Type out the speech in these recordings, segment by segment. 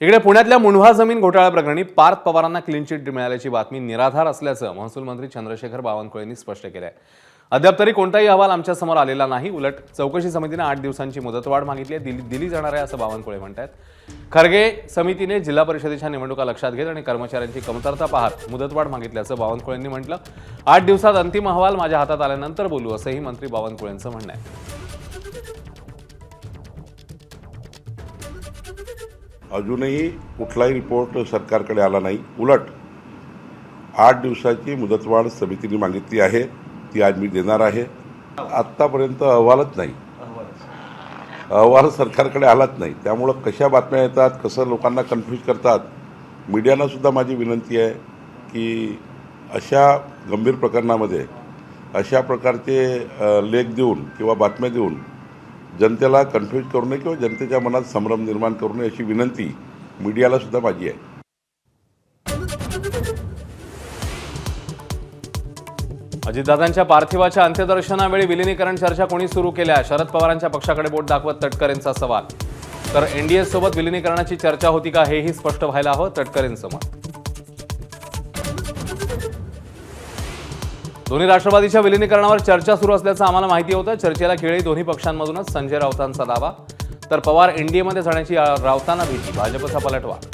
इकडे पुण्यातल्या मुंढवा जमीन घोटाळा प्रकरणी पार्थ पवारांना क्लीन चिट मिळाल्याची बातमी निराधार असल्याचं महसूल मंत्री चंद्रशेखर बावनकुळेंनी स्पष्ट केलं आहे। अद्याप तरी कोणताही अहवाल आमच्या समोर आलेला नाही। उलट चौकशी समितीने 8 दिवसांची मुदतवाढ मागितली आहे, दिली जाणार आहे असं बावनकुळे म्हणतात। खरगे समितीने जिल्हा परिषदेच्या निवडणुका लक्षात घेत आणि कर्मचाऱ्यांची कमतरता पाहत मुदतवाढ मागितल्याचं बावनकुळेंनी म्हटलं। 8 दिवसात अंतिम अहवाल माझ्या हातात आल्यानंतर बोलू असंही मंत्री बावनकुळेंचं म्हणणं आहे। अजूनही कुठलाही रिपोर्ट सरकारकडे आला नाही। उलट 8 दिवसाची मुदतवाढ समितीने मागितली आहे, ती आज मी देणार आहे। आत्तापर्यंत अहवालच नाही, अहवाल सरकारकडे आलाच नाही। त्यामुळं कशा बातम्या येतात, कसं लोकांना कन्फ्यूज करतात। मीडियाला सुद्धा माझी विनंती आहे की अशा गंभीर प्रकरणामध्ये अशा प्रकारचे लेख देऊन किंवा बातम्या देऊन जनतेला कन्फ्यूज करू नये किंवा जनतेच्या मनात संभ्रम निर्माण करू नये अशी विनंती मीडियाला सुद्धा माझी आहे। अजितदादांच्या पार्थिवाच्या अंत्यदर्शनावेळी विलीनीकरण चर्चा कोणी सुरू केल्या? शरद पवारांच्या पक्षाकडे बोट दाखवत तटकरेंचा सवाल। तर एनडीए सोबत विलीनीकरणाची चर्चा होती का हेही स्पष्ट व्हायला हवं, तटकरेंचं मत। दोन्ही राष्ट्रवादीच्या विलीनीकरणावर चर्चा सुरू असल्याचं आम्हाला माहिती होतं। चर्चेला खेळी दोन्ही पक्षांमधूनच संजय राऊतांचा दावा। तर पवार एनडीएमध्ये जाण्याची राऊतांना भीती, भाजपचा पलटवार।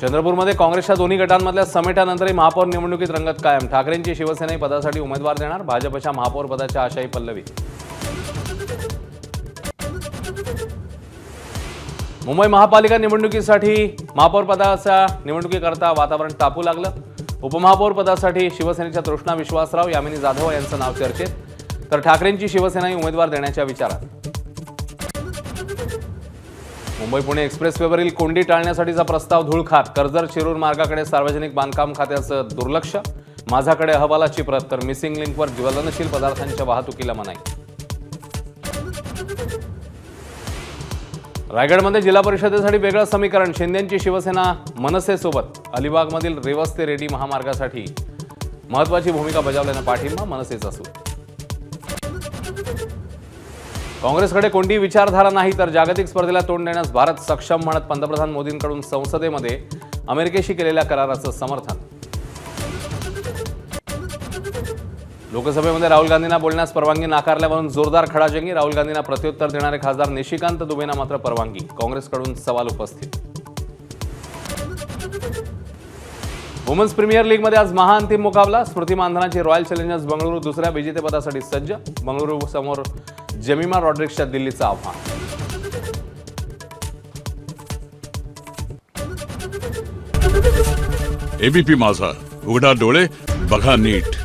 चंद्रपूरमध्ये काँग्रेसच्या दोन्ही गटांमधल्या समेटानंतरही महापौर निवडणुकीत रंगत कायम। ठाकरेंची शिवसेनाही पदासाठी उमेदवार देणार, भाजपच्या महापौर पदाच्या आशाही पल्लवी। मुंबई महापालिका निवडणुकीसाठी महापौर पदाच्या निवडणुकीकरता वातावरण तापू लागलं। उपमहापौर पदासाठी शिवसेनेच्या तृष्णा विश्वासराव, यामिनी जाधव यांचं नाव चर्चेत। तर ठाकरेंची शिवसेनाही उमेदवार देण्याच्या विचारात। मुंबई पुणे एक्सप्रेसवेवरील कोंडी टाळण्यासाठीचा प्रस्ताव धूळ खात। कर्जत शिरूर मार्गाकडे सार्वजनिक बांधकाम खात्याचं दुर्लक्ष। माझ्याकडे अहवालाची प्रत। तर मिसिंग लिंकवर ज्वलनशील पदार्थांच्या वाहतुकीला मनाई। रायगडमध्ये जिल्हा परिषदेसाठी वेगळं समीकरण। शिंदेंची शिवसेना मनसेसोबत। अलिबागमधील रेवस ते रेडी महामार्गासाठी महत्त्वाची भूमिका बजावल्यानं पाठिंबा मनसेचा सूर। काँग्रेसकडे कोणतीही विचारधारा नाही, तर जागतिक स्पर्धेला तोंड देण्यास भारत सक्षम म्हणत पंतप्रधान मोदींकडून संसदेमध्ये अमेरिकेशी केलेल्या कराराचं समर्थन। लोकसभेमध्ये राहुल गांधींना बोलण्यास परवानगी नाकारल्यावरून जोरदार खडाजंगी। राहुल गांधींना प्रत्युत्तर देणारे खासदार निशिकांत दुबेंना मात्र परवानगी। काँग्रेसकडून सवाल उपस्थित। वुमन्स प्रीमियर लीगमध्ये आज महाअंतिम मुकाबला। स्मृती मानधनाची रॉयल चॅलेंजर्स बंगळुरू दुसऱ्या विजेतेपदासाठी सज्ज। बंगळुरू समोर जेमिमा रॉड्रिक्सच्या दिल्लीचं आव्हान। एबीपी माझा, उघडा डोळे बघा नीट।